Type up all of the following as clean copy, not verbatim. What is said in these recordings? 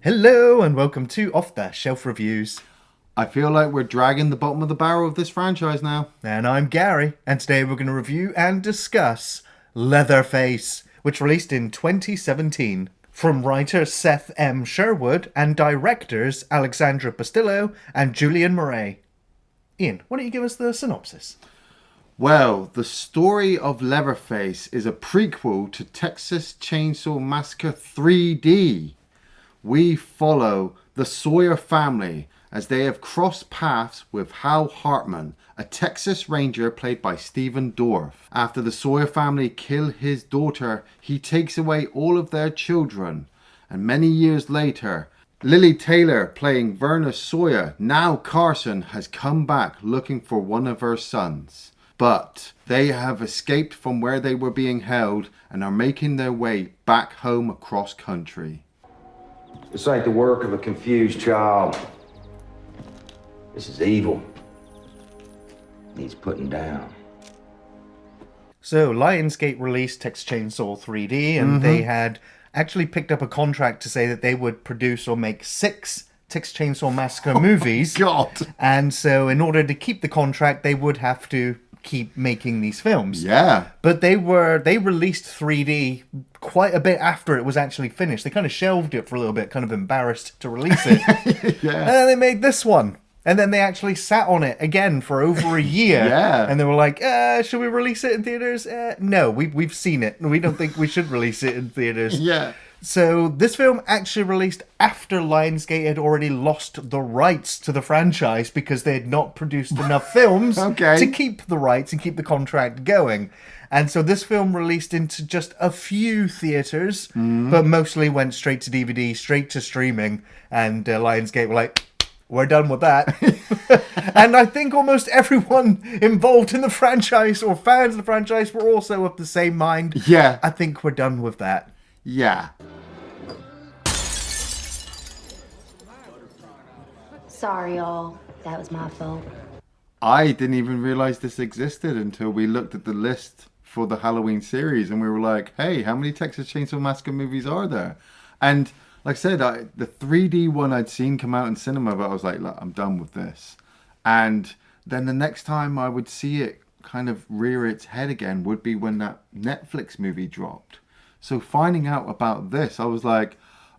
Hello and welcome to Off the Shelf Reviews. I feel like we're dragging the bottom of the barrel of this franchise now. And I'm Gary, and today we're going to review and discuss Leatherface, which released in 2017. From writer Seth M. Sherwood and directors Alexandre Bustillo and Julien Maury. Iain, why don't you give us the synopsis? Well, the story of Leatherface is a prequel to Texas Chainsaw Massacre 3D. We follow the Sawyer family as they have crossed paths with Hal Hartman, a Texas Ranger played by Stephen Dorff. After the Sawyer family kill his daughter, he takes away all of their children. And many years later, Lili Taylor, playing Verna Sawyer, now Carson, has come back looking for one of her sons. But they have escaped from where they were being held and are making their way back home across country. This ain't the work of a confused child. This is evil. Needs putting down. So, Lionsgate released Texas Chainsaw 3D, and they had actually picked up a contract to say that they would produce or make 6 Texas Chainsaw Massacre movies. God! And so, in order to keep the contract, they would have to keep making these films. Yeah. But they released 3D quite a bit after it was actually finished. They kind of shelved it for a little bit, kind of embarrassed to release it. Yeah. And then they made this one. And then they actually sat on it again for over a year. Yeah. And they were like, should we release it in theaters? No, we've seen it. We don't think we should release it in theaters. Yeah. So this film actually released after Lionsgate had already lost the rights to the franchise because they had not produced enough films to keep the rights and keep the contract going. And so this film released into just a few theaters, but mostly went straight to DVD, straight to streaming. And Lionsgate were like, we're done with that. And I think almost everyone involved in the franchise or fans of the franchise were also of the same mind. Yeah. I think we're done with that. Yeah. Sorry, y'all. That was my fault. I didn't even realize this existed until we looked at the list for the Halloween series and we were like, hey, how many Texas Chainsaw Massacre movies are there? And like I said, the 3D one I'd seen come out in cinema, but I was like, look, I'm done with this. And then the next time I would see it kind of rear its head again would be when that Netflix movie dropped. So finding out about this, I was like,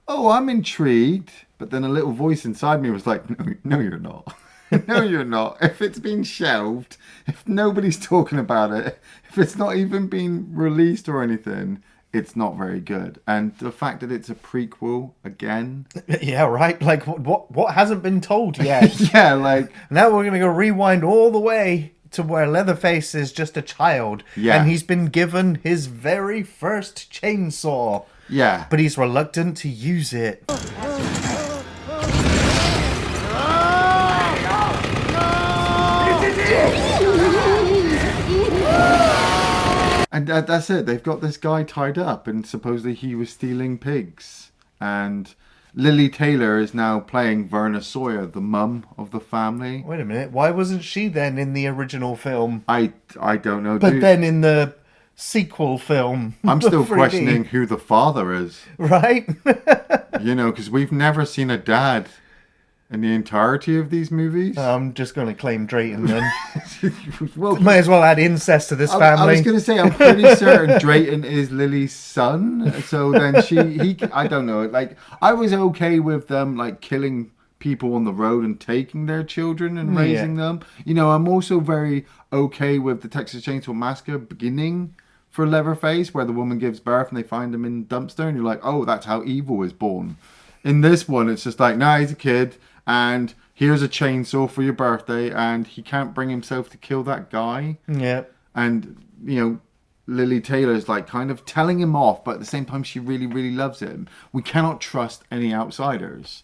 oh, I'm intrigued. But then a little voice inside me was like, no, you're not. No, you're not. If it's been shelved, if nobody's talking about it, if it's not even been released or anything, it's not very good. And the fact that it's a prequel again. Yeah, right? Like, what hasn't been told yet? Yeah, like. Now we're going to go rewind all the way to where Leatherface is just a child. Yeah. And he's been given his very first chainsaw. Yeah. But he's reluctant to use it. And that's it. They've got this guy tied up and supposedly he was stealing pigs. And Lili Taylor is now playing Verna Sawyer, the mum of the family. Wait a minute. Why wasn't she then in the original film? I don't know. But then in the sequel film. I'm still 3D, questioning who the father is. Right? You know, because we've never seen a dad in the entirety of these movies. I'm just going to claim Drayton then. Well, Might as well add incest to this family. I was going to say, I'm pretty certain Drayton is Lily's son. So then I don't know. Like, I was okay with them, like, killing people on the road and taking their children and raising them. You know, I'm also very okay with the Texas Chainsaw Massacre beginning for Leatherface, where the woman gives birth and they find him in the dumpster. And you're like, oh, that's how evil is born. In this one, it's just like, nah, he's a kid. And here's a chainsaw for your birthday, and he can't bring himself to kill that guy. Yeah. And, you know, Lili Taylor's like kind of telling him off, but at the same time, she really, really loves him. We cannot trust any outsiders.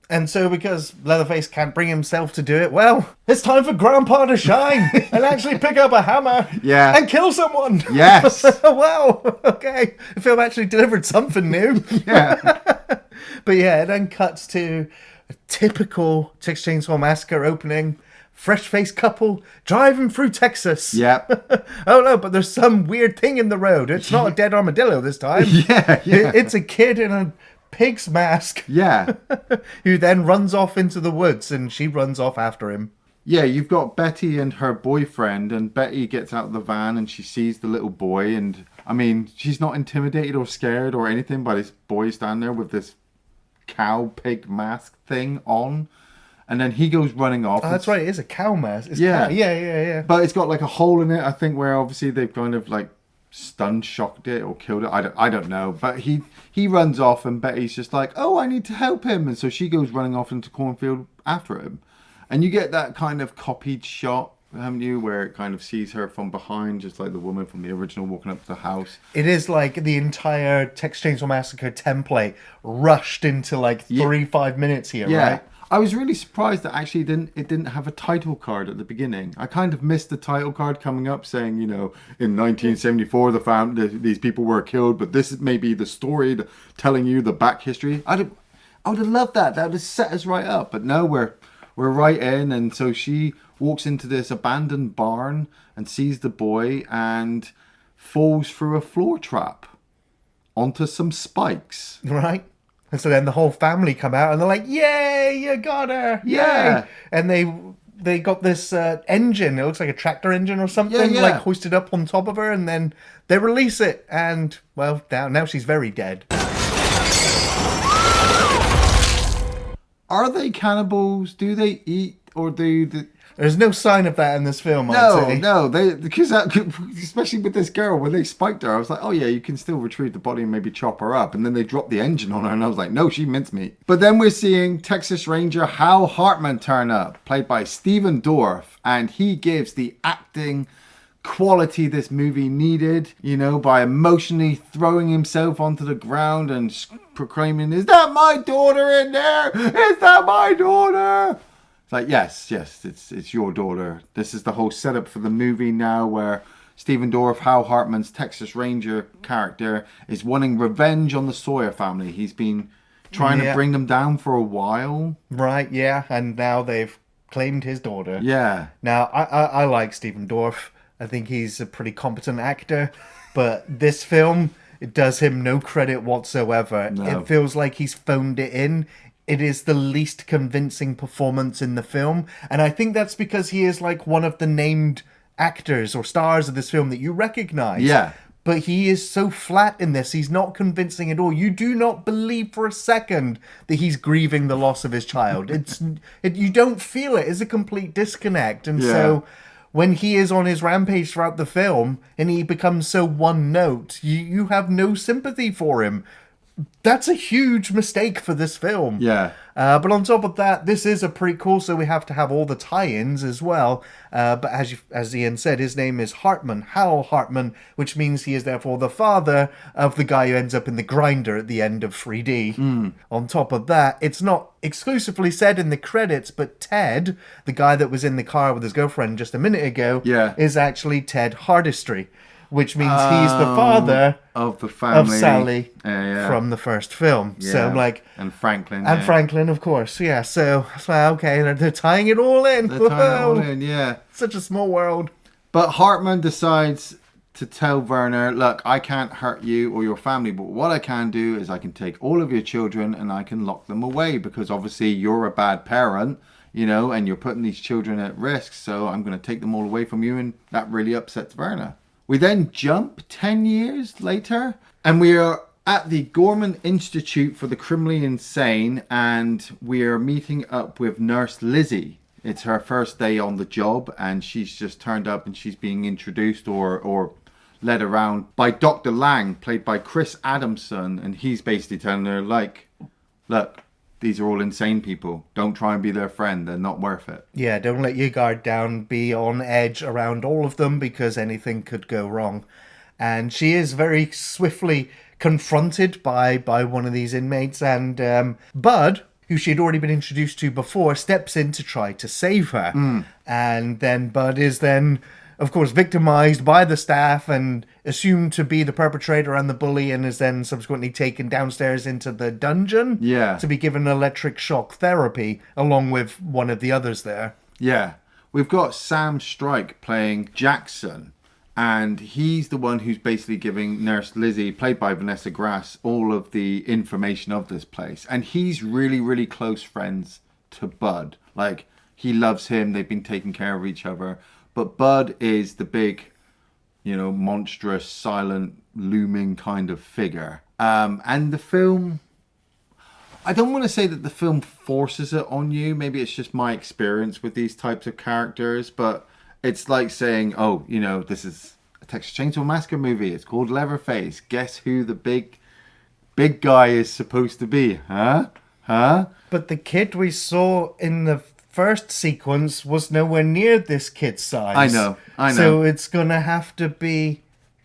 And so because Leatherface can't bring himself to do it, well, it's time for Grandpa to shine and actually pick up a hammer and kill someone. Yes. Wow. Okay. The film actually delivered something new. Yeah. But yeah, it then cuts to a typical Texas Chainsaw Massacre opening. Fresh-faced couple driving through Texas. Yep. Oh no, but there's some weird thing in the road. It's not a dead armadillo this time. Yeah. It's a kid in a pig's mask. Yeah. Who then runs off into the woods, and she runs off after him. Yeah, you've got Betty and her boyfriend, and Betty gets out of the van and she sees the little boy, and I mean, she's not intimidated or scared or anything by this boy standing there with this cow pig mask thing on. And then he goes running off. Oh, that's right, it is a cow mask. Yeah. Yeah. But it's got like a hole in it, I think, where obviously they've kind of like stun shocked it or killed it. I don't know. But he runs off and Betty's just like, oh, I need to help him. And so she goes running off into cornfield after him. And you get that kind of copied shot, haven't you, where it kind of sees her from behind, just like the woman from the original walking up to the house. It is like the entire Texas Chainsaw Massacre template rushed into like 3-5 minutes here, right? I was really surprised that actually it didn't have a title card at the beginning. I kind of missed the title card coming up saying, you know, in 1974 these people were killed, but this may be the story telling you the back history. I would have loved that. That would have set us right up. But no, we're right in, and so she walks into this abandoned barn and sees the boy and falls through a floor trap onto some spikes. Right. And so then the whole family come out and they're like, yay, you got her. Yay. Yeah. And they got this engine. It looks like a tractor engine or something, like hoisted up on top of her, and then they release it. And, well, now she's very dead. Are they cannibals? Do they eat, or do the... There's no sign of that in this film, I'd say. No, because especially with this girl, when they spiked her, I was like, oh yeah, you can still retrieve the body and maybe chop her up. And then they dropped the engine on her, and I was like, no, she mincemeat. But then we're seeing Texas Ranger Hal Hartman turn up, played by Stephen Dorff, and he gives the acting quality this movie needed, you know, by emotionally throwing himself onto the ground and proclaiming, is that my daughter in there? Is that my daughter? It's like, yes, it's your daughter. This is the whole setup for the movie now, where Stephen Dorff, Hal Hartman's Texas Ranger character, is wanting revenge on the Sawyer family. He's been trying to bring them down for a while. Right, yeah, and now they've claimed his daughter. Yeah. Now, I like Stephen Dorff. I think he's a pretty competent actor, but this film, it does him no credit whatsoever. No. It feels like he's phoned it in. It is the least convincing performance in the film, and I think that's because he is like one of the named actors or stars of this film that you recognize. Yeah. But he is so flat in this, he's not convincing at all. You do not believe for a second that he's grieving the loss of his child. You don't feel it. It's a complete disconnect. And so when he is on his rampage throughout the film and he becomes so one note, you have no sympathy for him. That's a huge mistake for this film. Yeah. But on top of that, this is a prequel, so we have to have all the tie-ins as well. But as Iain said, his name is Hartman, Hal Hartman, which means he is therefore the father of the guy who ends up in the grinder at the end of 3D. On top of that, it's not exclusively said in the credits, but Ted, the guy that was in the car with his girlfriend just a minute ago, is actually Ted Hardestry, which means he's the father of the family of Sally from the first film. Yeah. So like, and Franklin. And Franklin, of course. Yeah. So okay, they're tying it all in. They're tying it all in, yeah. Such a small world. But Hartman decides to tell Werner, look, I can't hurt you or your family, but what I can do is I can take all of your children and I can lock them away, because obviously you're a bad parent, you know, and you're putting these children at risk. So I'm going to take them all away from you. And that really upsets Werner. We then jump 10 years later, and we are at the Gorman Institute for the Criminally Insane, and we are meeting up with Nurse Lizzie. It's her first day on the job, and she's just turned up and she's being introduced or led around by Dr. Lang, played by Chris Adamson, and he's basically telling her, like, look, these are all insane people. Don't try and be their friend. They're not worth it. Yeah, don't let your guard down. Be on edge around all of them, because anything could go wrong. And she is very swiftly confronted by one of these inmates. And Bud, who she had already been introduced to before, steps in to try to save her. And then Bud is then, of course, victimized by the staff and assumed to be the perpetrator and the bully, and is then subsequently taken downstairs into the dungeon to be given electric shock therapy along with one of the others there. Yeah. We've got Sam Strike playing Jackson, And he's the one who's basically giving Nurse Lizzie, played by Vanessa Grass, all of the information of this place. And he's really, really close friends to Bud. Like, he loves him. They've been taking care of each other. But Bud is the big, monstrous, silent, looming kind of figure. And the film... I don't want to say that the film forces it on you. Maybe it's just my experience with these types of characters. But it's like saying, this is a Texas Chainsaw Massacre movie. It's called Leatherface. Guess who the big guy is supposed to be? Huh? But the kid we saw in the first sequence was nowhere near this kid's size. I know. So it's going to have to be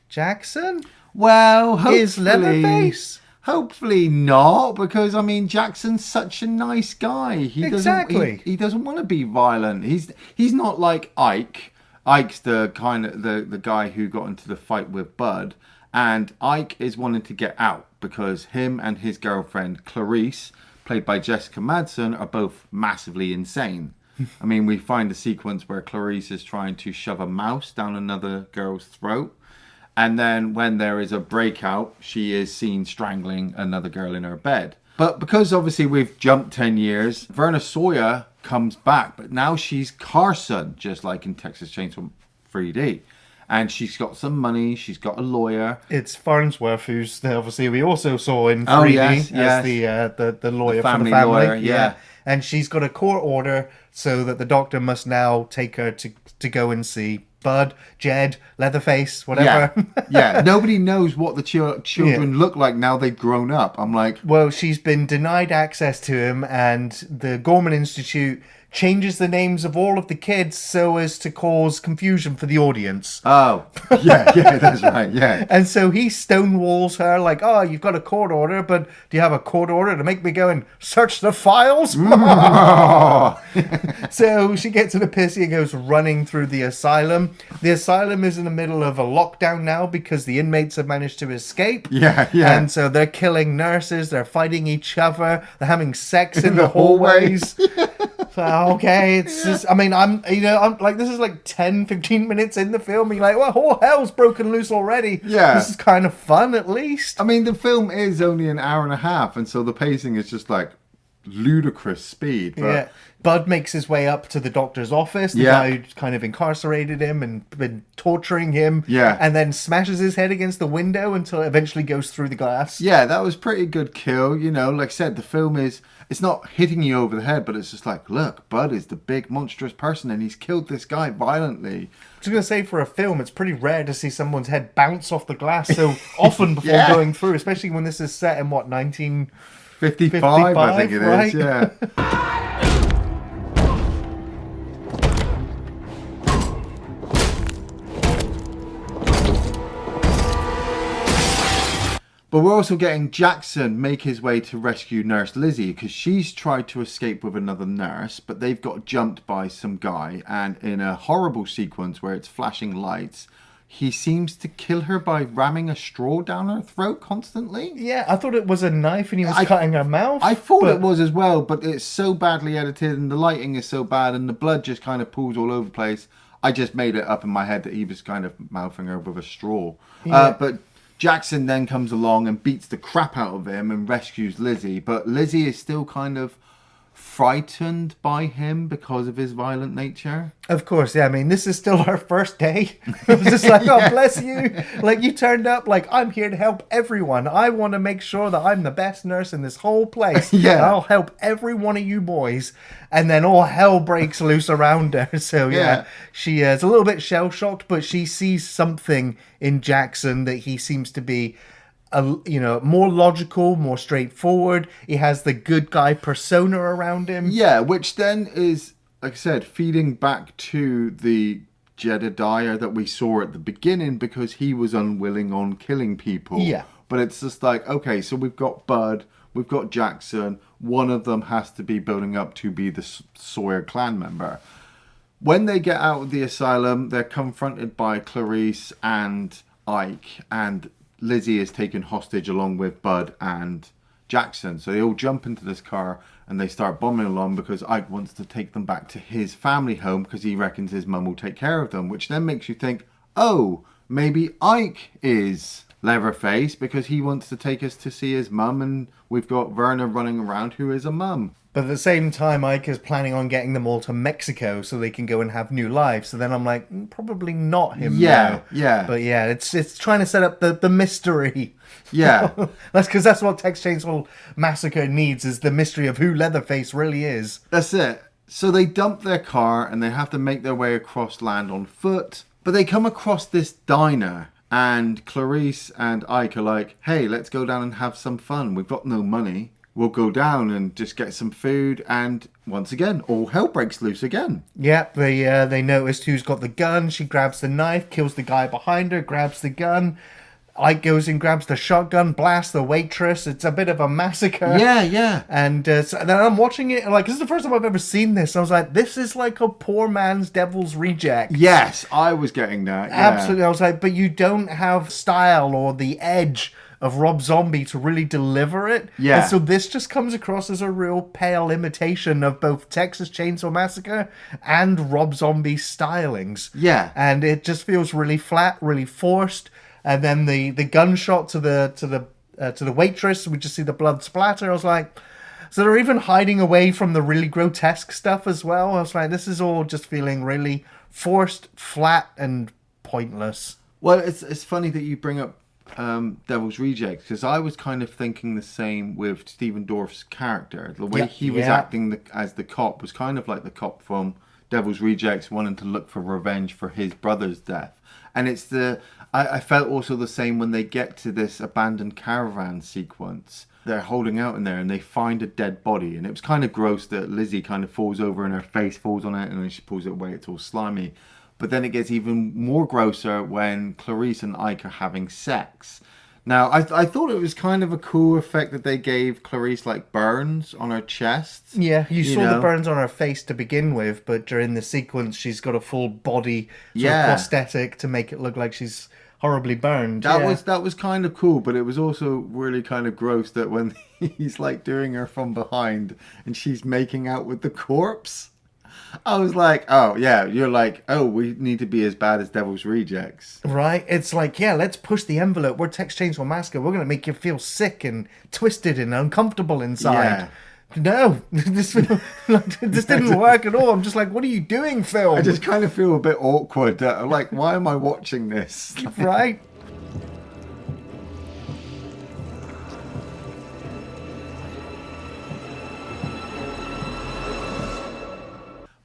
Jackson? Well, hopefully... Is Leatherface? Hopefully not, because Jackson's such a nice guy. He doesn't want to be violent. He's not like Ike. Ike's the kind of the guy who got into the fight with Bud, and Ike is wanting to get out because him and his girlfriend Clarice, played by Jessica Madsen, are both massively insane. I mean, we find a sequence where Clarice is trying to shove a mouse down another girl's throat. And then when there is a breakout, she is seen strangling another girl in her bed. But because obviously we've jumped 10 years, Verna Sawyer comes back. But now she's Carson, just like in Texas Chainsaw 3D. And she's got some money. She's got a lawyer. It's Farnsworth, who's obviously we also saw in 3D as the lawyer for the family. Lawyer, yeah. And she's got a court order so that the doctor must now take her to go and see Bud, Jed, Leatherface, whatever. Yeah. Nobody knows what the children look like now they've grown up. I'm like... Well, she's been denied access to him, and the Gorman Institute changes the names of all of the kids so as to cause confusion for the audience. Oh, yeah, that's right, yeah. And so he stonewalls her like, you've got a court order, but do you have a court order to make me go and search the files? So she gets in a pissy and goes running through the asylum. The asylum is in the middle of a lockdown now because the inmates have managed to escape. Yeah. And so they're killing nurses, they're fighting each other, they're having sex in the hallways. So, okay, it's just, I'm like, this is like 10, 15 minutes in the film. You're like, well, all hell's broken loose already. Yeah. This is kind of fun, at least. I mean, the film is only an hour and a half, and so the pacing is just like ludicrous speed. But... Yeah. Bud makes his way up to the doctor's office. The guy who kind of incarcerated him and been torturing him. Yeah. And then smashes his head against the window until it eventually goes through the glass. Yeah, that was pretty good kill. Like I said, the film is... It's not hitting you over the head, but it's just like, look, Bud is the big monstrous person and he's killed this guy violently. I was going to say, for a film, it's pretty rare to see someone's head bounce off the glass so often before going through, especially when this is set in, 1955, I think it is, yeah. But we're also getting Jackson make his way to rescue Nurse Lizzie because she's tried to escape with another nurse, but they've got jumped by some guy. And in a horrible sequence where it's flashing lights, he seems to kill her by ramming a straw down her throat constantly. Yeah, I thought it was a knife and he was cutting her mouth. I thought it was as well, but it's so badly edited and the lighting is so bad and the blood just kind of pools all over the place. I just made it up in my head that he was kind of mouthing her with a straw. Yeah. But Jackson then comes along and beats the crap out of him and rescues Lizzie. But Lizzie is still kind of frightened by him because of his violent nature. Of course, yeah. I mean, this is still our first day. It was just like, oh, bless you. Like, you turned up like, I'm here to help everyone. I want to make sure that I'm the best nurse in this whole place. Yeah. I'll help every one of you boys. And then all hell breaks loose around her. So, yeah. She is a little bit shell-shocked, but she sees something in Jackson that he seems to be more logical, more straightforward. He has the good guy persona around him. Yeah, which then is, like I said, feeding back to the Jedediah that we saw at the beginning because he was unwilling on killing people. Yeah. But it's just like, okay, so we've got Bud, we've got Jackson. One of them has to be building up to be the Sawyer clan member. When they get out of the asylum, they're confronted by Clarice and Ike, and Lizzie is taken hostage along with Bud and Jackson. So they all jump into this car and they start bombing along because Ike wants to take them back to his family home because he reckons his mum will take care of them, which then makes you think, oh, maybe Ike is Leatherface because he wants to take us to see his mum, and we've got Werner running around who is a mum. But at the same time, Ike is planning on getting them all to Mexico so they can go and have new lives. So then I'm like, probably not him. Yeah, now. yeah. But yeah, it's trying to set up the mystery. Yeah. That's because that's what Texas Chainsaw Massacre needs, is the mystery of who Leatherface really is. That's it. So they dump their car and they have to make their way across land on foot. But they come across this diner. And Clarice and Ike are like, hey, let's go down and have some fun. We've got no money. We'll go down and just get some food. And once again, all hell breaks loose again. Yep, they noticed who's got the gun. She grabs the knife, kills the guy behind her, grabs the gun. Ike goes and grabs the shotgun, blasts the waitress. It's a bit of a massacre. Yeah. And so then I'm watching it, like, this is the first time I've ever seen this. I was like, this is like a poor man's Devil's Reject. Yes, I was getting that. Yeah. Absolutely. I was like, but you don't have style or the edge of Rob Zombie to really deliver it. Yeah. And so this just comes across as a real pale imitation of both Texas Chainsaw Massacre and Rob Zombie's stylings. Yeah. And it just feels really flat, really forced. And then the gunshot to the waitress, we just see the blood splatter. I was like, so they're even hiding away from the really grotesque stuff as well. I was like, this is all just feeling really forced, flat, and pointless. Well, it's funny that you bring up Devil's Rejects, because I was kind of thinking the same with Stephen Dorff's character. The way he was acting as the cop was kind of like the cop from Devil's Rejects, wanting to look for revenge for his brother's death. And it's I felt also the same when they get to this abandoned caravan sequence. They're holding out in there and they find a dead body. And it was kind of gross that Lizzie kind of falls over and her face falls on it, and then she pulls it away, it's all slimy. But then it gets even more grosser when Clarice and Ike are having sex. Now, I thought it was kind of a cool effect that they gave Clarice, like, burns on her chest. Yeah, you saw the burns on her face to begin with, but during the sequence, she's got a full body sort of prosthetic to make it look like she's horribly burned. That was kind of cool, but it was also really kind of gross that when he's, like, doing her from behind and she's making out with the corpse. I was like, oh, yeah, you're like, oh, we need to be as bad as Devil's Rejects. Right? It's like, yeah, let's push the envelope. We're Texas Chainsaw Massacre. We're going to make you feel sick and twisted and uncomfortable inside. Yeah. No, this didn't work at all. I'm just like, what are you doing, film? I just kind of feel a bit awkward. I'm like, why am I watching this? Right?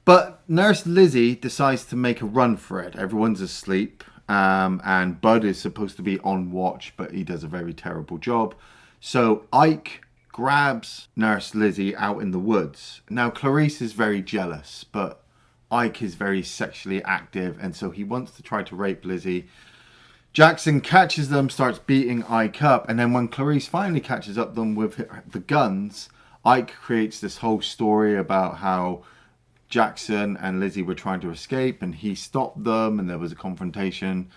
But Nurse Lizzie decides to make a run for it. Everyone's asleep, and Bud is supposed to be on watch, but he does a very terrible job. So Ike grabs Nurse Lizzie out in the woods. Now, Clarice is very jealous, but Ike is very sexually active, and so he wants to try to rape Lizzie. Jackson catches them, starts beating Ike up, and then when Clarice finally catches up them with the guns, Ike creates this whole story about how Jackson and Lizzie were trying to escape and he stopped them and there was a confrontation.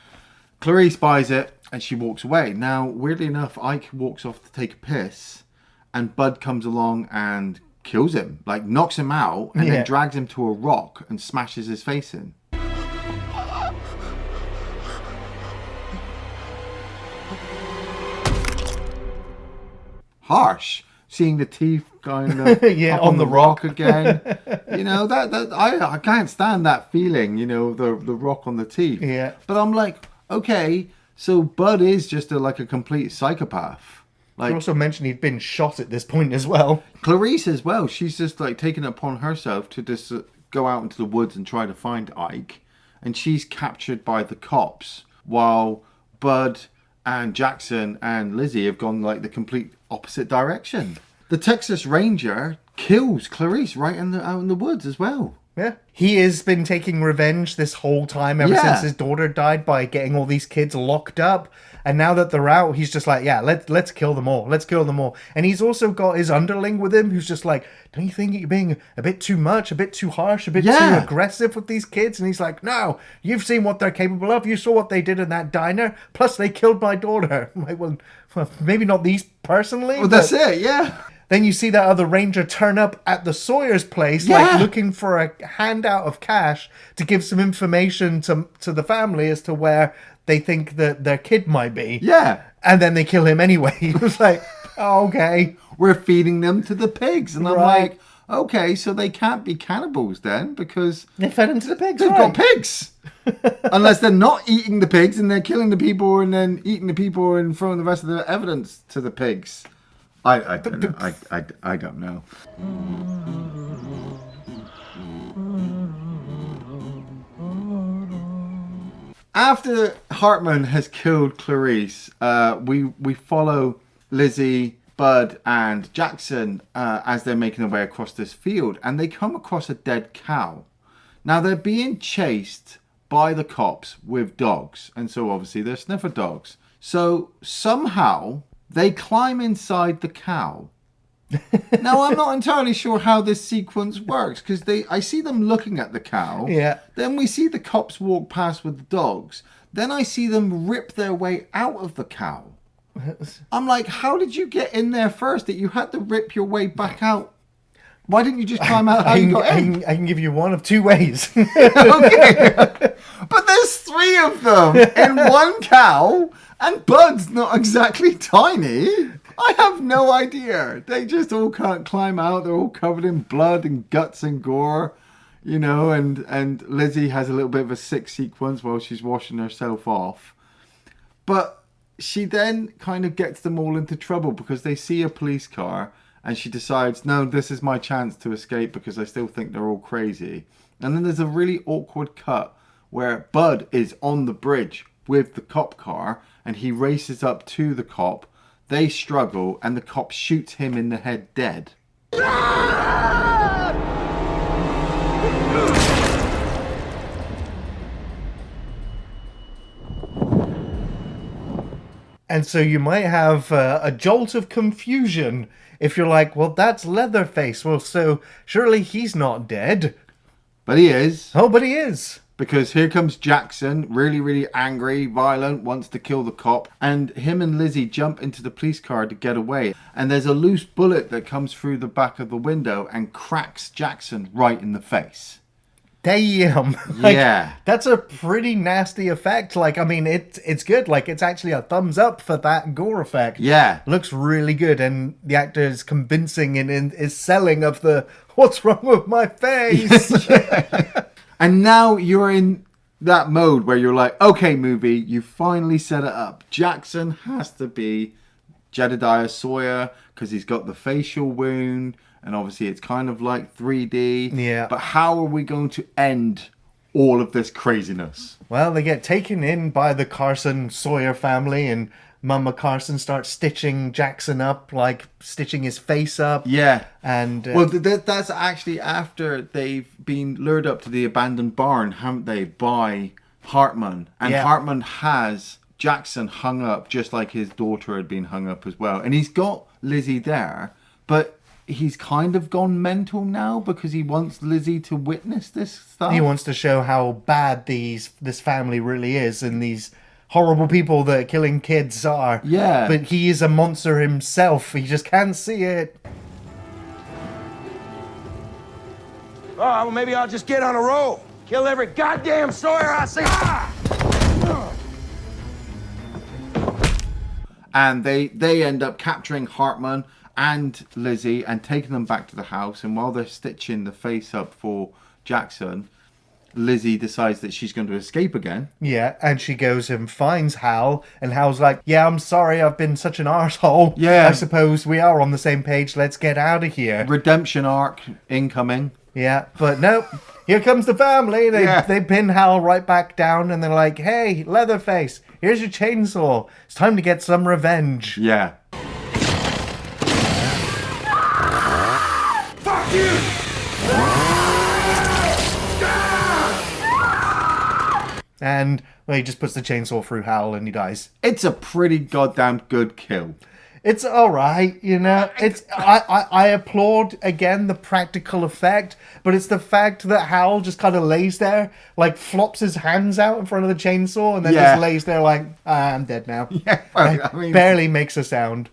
Clarice buys it and she walks away. Now, weirdly enough, Ike walks off to take a piss and Bud comes along and kills him, like knocks him out and then drags him to a rock and smashes his face in. Harsh. Seeing the teeth kind of up on the rock again. You know, that I can't stand that feeling, you know, the rock on the teeth. Yeah. But I'm like, okay, so Bud is just a complete psychopath. Like, you also mentioned he'd been shot at this point as well. Clarice as well. She's just like taken it upon herself to just go out into the woods and try to find Ike. And she's captured by the cops while Bud and Jackson and Lizzie have gone like the complete opposite direction. The Texas Ranger kills Clarice right out in the woods as well. Yeah. He has been taking revenge this whole time ever since his daughter died by getting all these kids locked up. And now that they're out, he's just like, yeah, let's kill them all. Let's kill them all. And he's also got his underling with him who's just like, don't you think you're being a bit too much, a bit too harsh, a bit too aggressive with these kids? And he's like, no, you've seen what they're capable of. You saw what they did in that diner. Plus, they killed my daughter. I'm like, well, maybe not these personally. Well, that's it, yeah. Then you see that other ranger turn up at the Sawyer's place, like looking for a handout of cash to give some information to the family as to where they think that their kid might be. Yeah. And then they kill him anyway. It was like, oh, okay. We're feeding them to the pigs. And I'm Right. like, okay, so they can't be cannibals then because They fed him to the pigs, they've right. got pigs. Unless they're not eating the pigs and they're killing the people and then eating the people and throwing the rest of the evidence to the pigs. I don't know. I don't know. After Hartman has killed Clarice, we follow Lizzie, Bud, and Jackson as they're making their way across this field, and they come across a dead cow. Now they're being chased by the cops with dogs, and so obviously they're sniffer dogs. So somehow they climb inside the cow. Now I'm not entirely sure how this sequence works because I see them looking at the cow. Yeah. Then we see the cops walk past with the dogs. Then I see them rip their way out of the cow. I'm like, how did you get in there first? That you had to rip your way back out? Why didn't you just climb out? I can give you one of two ways. Okay. But there's 3 of them in one cow, and Bud's not exactly tiny. I have no idea. They just all can't climb out. They're all covered in blood and guts and gore, you know, and Lizzie has a little bit of a sick sequence while she's washing herself off. But she then kind of gets them all into trouble because they see a police car and she decides, no, this is my chance to escape because I still think they're all crazy. And then there's a really awkward cut where Bud is on the bridge with the cop car and he races up to the cop. They struggle and the cop shoots him in the head dead. And so you might have a jolt of confusion if you're like, well, that's Leatherface. Well, so surely he's not dead. But he is. Oh, but he is. Because here comes Jackson, really, really angry, violent, wants to kill the cop. And him and Lizzie jump into the police car to get away. And there's a loose bullet that comes through the back of the window and cracks Jackson right in the face. Damn. Yeah. That's a pretty nasty effect. Like, I mean, it's good. Like, it's actually a thumbs up for that gore effect. Yeah. Looks really good. And the actor is convincing in his selling of the, what's wrong with my face? Yeah. And now you're in that mode where you're like, okay, movie, you finally set it up. Jackson has to be Jedediah Sawyer because he's got the facial wound. And obviously it's kind of like 3D. Yeah. But how are we going to end all of this craziness? Well, they get taken in by the Carson Sawyer family and Mama Carson starts stitching Jackson up, like stitching his face up. Yeah. And well, that's actually after they've been lured up to the abandoned barn, haven't they, by Hartman. And yeah. Hartman has Jackson hung up just like his daughter had been hung up as well. And he's got Lizzie there, but he's kind of gone mental now because he wants Lizzie to witness this stuff. He wants to show how bad this family really is and these horrible people that are killing kids are. Yeah. But he is a monster himself. He just can't see it. Oh, well, maybe I'll just get on a roll. Kill every goddamn Sawyer I see. Ah! And they end up capturing Hartman and Lizzie and taking them back to the house. And while they're stitching the face up for Jackson, Lizzie decides that she's going to escape again. Yeah, and she goes and finds Hal, and Hal's like, yeah, I'm sorry, I've been such an arsehole. Yeah. I suppose we are on the same page, let's get out of here. Redemption arc incoming. Yeah, but nope, here comes the family. They pin Hal right back down, and they're like, hey, Leatherface, here's your chainsaw. It's time to get some revenge. Yeah. Fuck you! And, well, he just puts the chainsaw through Hal and he dies. It's a pretty goddamn good kill. It's alright, you know. It's I applaud, again, the practical effect, but it's the fact that Hal just kind of lays there, like, flops his hands out in front of the chainsaw and then just lays there like, I'm dead now. Yeah, well, I mean, barely makes a sound.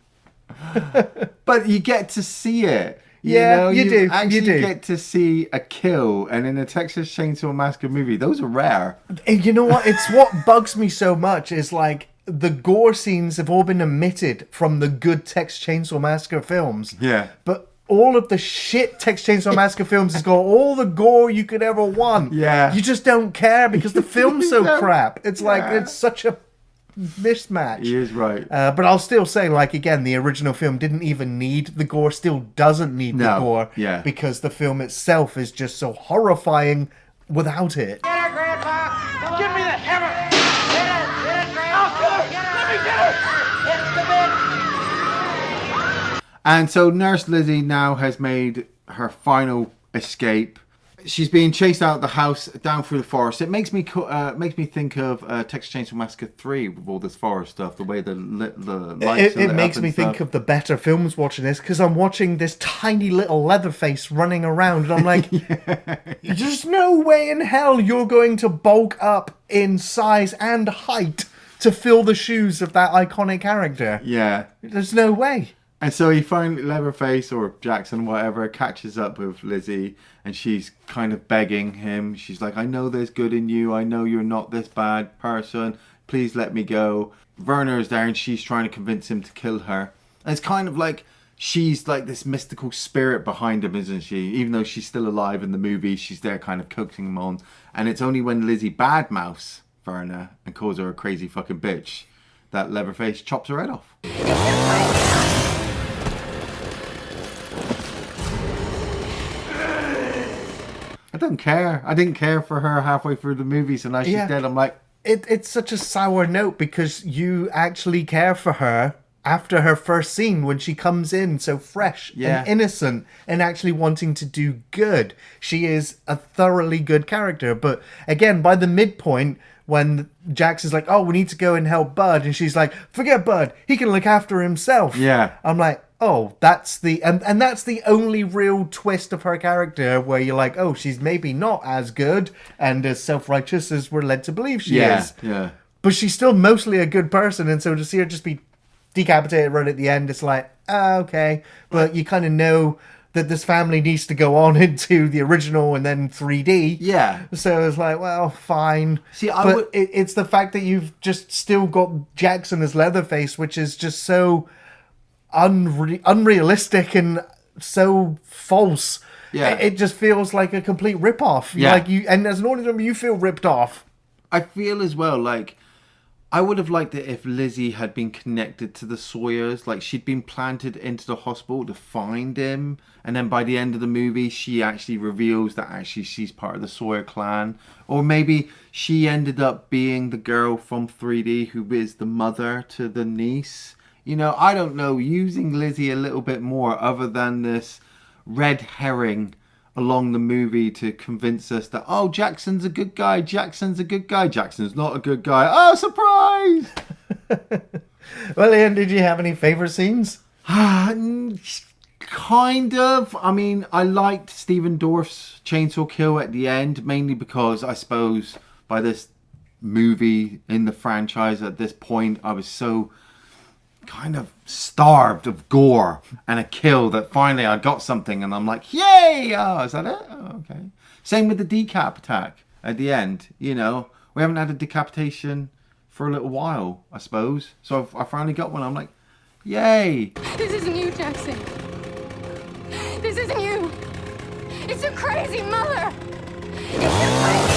but you get to see it. Yeah, you do. Actually You do. get to see a kill, and in a Texas Chainsaw Massacre movie, those are rare. And you know what? It's what bugs me so much is like the gore scenes have all been omitted from the good Texas Chainsaw Massacre films. Yeah. But all of the shit Texas Chainsaw Massacre films has got all the gore you could ever want. Yeah. You just don't care because the film's so don't- crap. It's like, Yeah. it's such a mismatch. He is right. But I'll still say, like, again, the original film didn't even need the gore, still doesn't need the No, gore. yeah. Because the film itself is just so horrifying without it. Get her, Grandpa! Give me the hammer! Get her! Let me get her! It's the bit! And so Nurse Lizzie now has made her final escape. She's being chased out of the house, down through the forest. It makes me think of Texas Chainsaw Massacre 3 with all this forest stuff, the way the lights It makes me think of the better films watching this, because I'm watching this tiny little Leatherface running around, and I'm like, there's no way in hell you're going to bulk up in size and height to fill the shoes of that iconic character. Yeah. There's no way. And so he finally, Leatherface or Jackson, whatever, catches up with Lizzie, and she's kind of begging him. She's like, I know there's good in you. I know you're not this bad person. Please let me go. Werner's there, and she's trying to convince him to kill her. And it's kind of like she's like this mystical spirit behind him, isn't she? Even though she's still alive in the movie, she's there kind of coaxing him on. And it's only when Lizzie badmouths Werner and calls her a crazy fucking bitch that Leatherface chops her head off. I don't care. I didn't care for her halfway through the movie, so now she's dead. I'm like... It's such a sour note because you actually care for her after her first scene when she comes in so fresh and innocent and actually wanting to do good. She is a thoroughly good character. But again, by the midpoint, when Jax is like, oh, we need to go and help Bud, and she's like, forget Bud, he can look after himself. Yeah. I'm like, oh, that's the and that's the only real twist of her character where you're like, oh, she's maybe not as good and as self-righteous as we're led to believe she is. Yeah. But she's still mostly a good person, and so to see her just be decapitated right at the end, it's like, okay. But you kind of know that this family needs to go on into the original and then 3D. Yeah. So it's like, well, fine. See, it's the fact that you've just still got Jackson as Leatherface, which is just so unrealistic and so false. Yeah. It just feels like a complete rip-off. Yeah. Like and as an audience member, you feel ripped off. I feel as well, like, I would have liked it if Lizzie had been connected to the Sawyers. Like, she'd been planted into the hospital to find him. And then by the end of the movie, she actually reveals that actually she's part of the Sawyer clan. Or maybe she ended up being the girl from 3D who is the mother to the niece. You know, I don't know, using Lizzie a little bit more other than this red herring along the movie to convince us that, oh, Jackson's a good guy, Jackson's a good guy, Jackson's not a good guy. Oh, surprise! Well, Iain, did you have any favourite scenes? Kind of. I mean, I liked Stephen Dorff's chainsaw kill at the end, mainly because I suppose by this movie in the franchise at this point, I was so kind of starved of gore and a kill that finally I got something and I'm like, yay! Oh, is that it? Oh, okay. Same with the decap attack at the end. You know, we haven't had a decapitation for a little while, I suppose. So I finally got one. I'm like, yay! This isn't you, Jackson. This isn't you. It's your crazy mother. It's your crazy...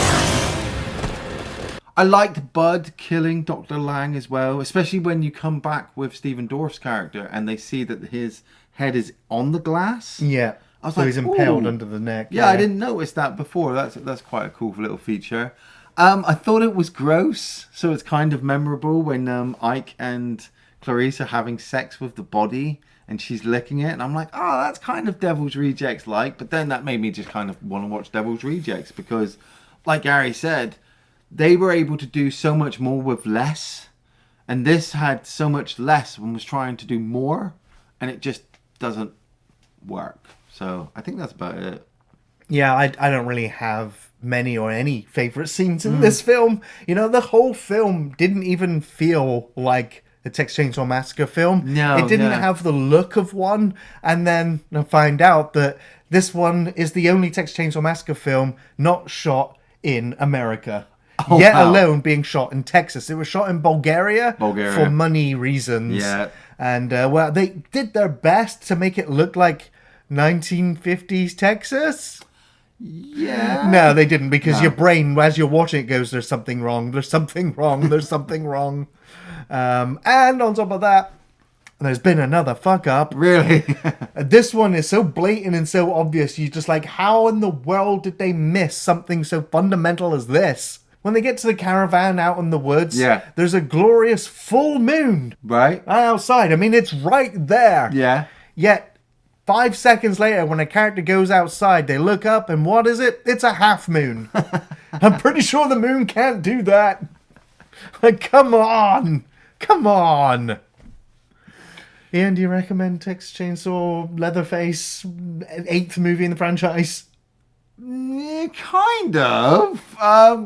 I liked Bud killing Dr. Lang as well, especially when you come back with Stephen Dorff's character and they see that his head is on the glass. Yeah. I was so like, he's impaled ooh. under the neck. Yeah, I didn't notice that before. That's quite a cool little feature. I thought it was gross, so it's kind of memorable when Ike and Clarice are having sex with the body and she's licking it, and I'm like, oh, that's kind of Devil's Rejects like. But then that made me just kind of want to watch Devil's Rejects because, like Gary said, they were able to do so much more with less, and this had so much less and was trying to do more, and it just doesn't work. So I think that's about it. Yeah, I don't really have many or any favourite scenes in this film. You know, the whole film didn't even feel like a Texas Chainsaw Massacre film. No, it didn't no. have the look of one. And then I find out that this one is the only Texas Chainsaw Massacre film not shot in America. Yet wow. alone being shot in Texas. It was shot in Bulgaria. for money reasons. Yeah. And, well, they did their best to make it look like 1950s Texas. Yeah. No, they didn't, because your brain, as you're watching it, goes, there's something wrong, there's something wrong, there's something wrong. And on top of that, there's been another fuck up. Really? This one is so blatant and so obvious. You're just like, how in the world did they miss something so fundamental as this? When they get to the caravan out in the woods, there's a glorious full moon. Right. Outside. I mean, it's right there. Yeah. Yet, 5 seconds later, when a character goes outside, they look up, and what is it? It's a half moon. I'm pretty sure the moon can't do that. Like, come on. Come on. Iain, do you recommend Texas Chainsaw Leatherface, 8th movie in the franchise? Yeah, kind of.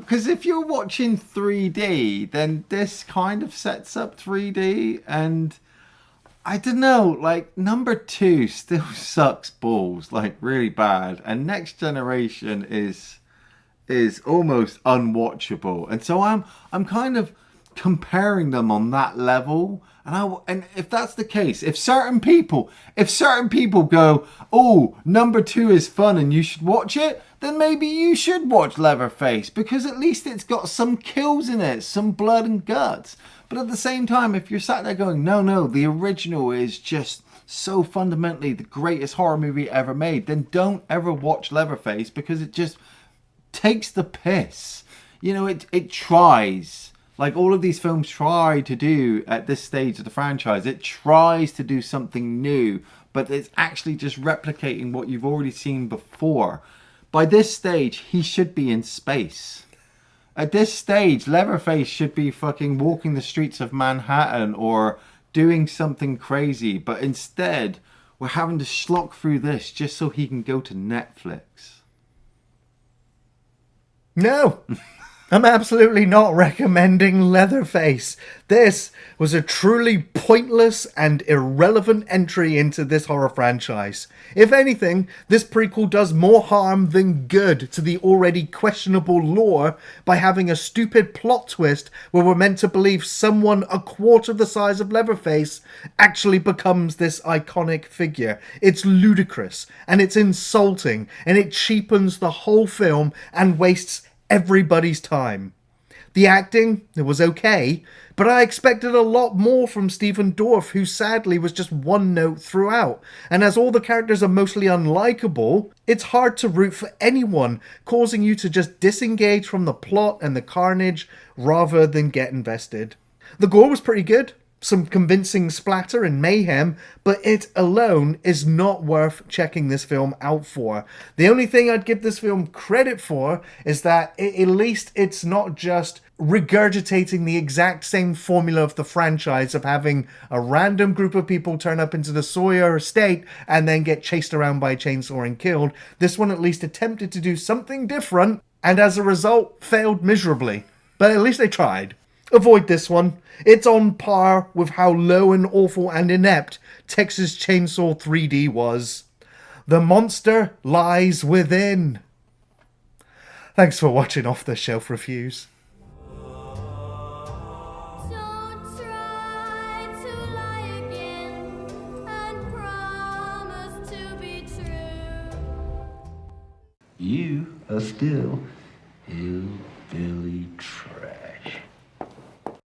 Because if you're watching 3D, then this kind of sets up 3D. And I don't know, like, number 2 still sucks balls, like, really bad. And Next Generation is almost unwatchable. And so I'm kind of comparing them on that level. And if that's the case, if certain people go, oh, number 2 is fun and you should watch it, then maybe you should watch Leatherface, because at least it's got some kills in it, some blood and guts. But at the same time, if you're sat there going, no, the original is just so fundamentally the greatest horror movie ever made, then don't ever watch Leatherface, because it just takes the piss. You know, it tries. Like all of these films try to do at this stage of the franchise, it tries to do something new, but it's actually just replicating what you've already seen before. By this stage, he should be in space. At this stage, Leatherface should be fucking walking the streets of Manhattan or doing something crazy, but instead, we're having to slog through this just so he can go to Netflix. No. I'm absolutely not recommending Leatherface. This was a truly pointless and irrelevant entry into this horror franchise. If anything, this prequel does more harm than good to the already questionable lore by having a stupid plot twist where we're meant to believe someone a quarter the size of Leatherface actually becomes this iconic figure. It's ludicrous, and it's insulting, and it cheapens the whole film and wastes everybody's time. The acting, it was okay, but I expected a lot more from Stephen Dorff, who sadly was just one note throughout. And as all the characters are mostly unlikable, it's hard to root for anyone, causing you to just disengage from the plot and the carnage rather than get invested. The gore was pretty good. Some convincing splatter and mayhem, but it alone is not worth checking this film out for. The only thing I'd give this film credit for is that at least it's not just regurgitating the exact same formula of the franchise of having a random group of people turn up into the Sawyer estate and then get chased around by a chainsaw and killed. This one at least attempted to do something different, and as a result failed miserably. But at least they tried. Avoid this one. It's on par with how low and awful and inept Texas Chainsaw 3D was. The monster lies within. Thanks for watching Off the Shelf Reviews. Don't try to lie again and promise to be true. You are still hillbilly true.